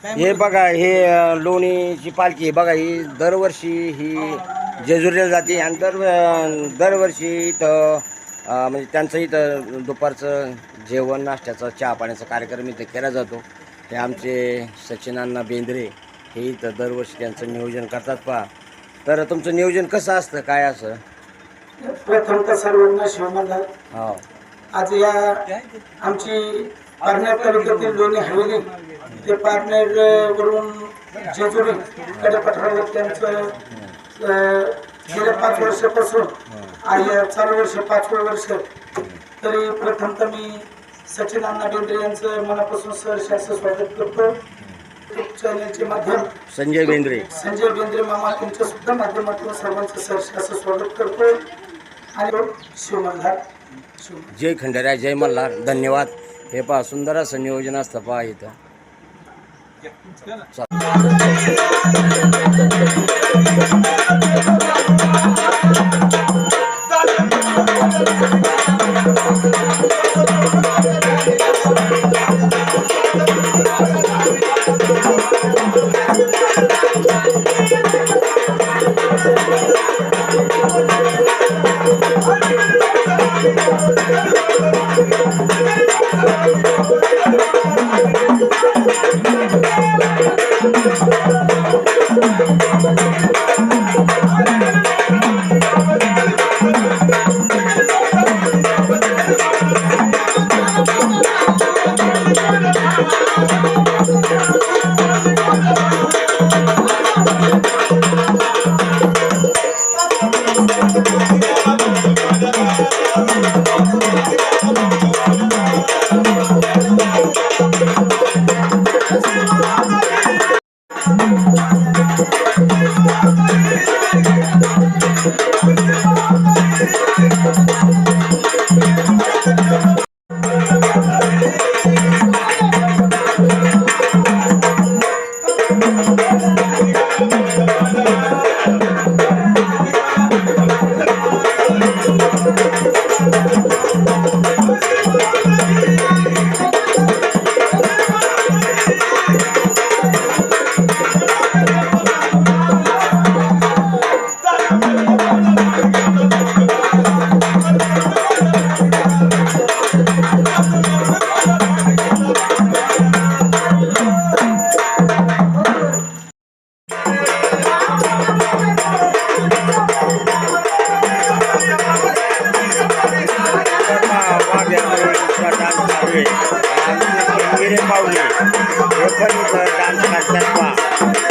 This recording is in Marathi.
हे बघा, हे लोणीची पालखी आहे बघा. ही दरवर्षी ही जेजुरीला जाते आणि दरवर्षी इथं म्हणजे त्यांचं इथं दुपारचं जेवण, नाश्त्याचा, चहा पाण्याचा कार्यक्रम इथं केला जातो. हे आमचे सचिनांना बेंद्रे हे इथं दरवर्षी त्यांचं नियोजन करतात पहा. तर तुमचं नियोजन कसं असतं, काय असं? प्रथमतः सर्वांना शिवमंडळ. हो, आज या आमची पारनेर तालुक्यातील लोणी हवेली ते पारनेर वरून जेजुरी कडेपठारावर त्यांचं गेल्या 5 वर्षापासून आणि चालू वर्ष 5वं वर्ष. तरी प्रथमतः मी सचिन अण्णा बेंद्रे यांचं मनापासून सहर्ष असं स्वागत करतो. चॅनलचे माध्यम संजय बेंद्रे मामा तुमच्या सुद्धा माध्यमातून सर्वांचं सहर्ष असं स्वागत करतो. आणि शिवमल्हार. जय खंडेराय, जय मल्हार. धन्यवाद. हे पहा, सुंदर असं नियोजन असतं पहा इथं. पाहुणे हे पण डान्स करतात पहा.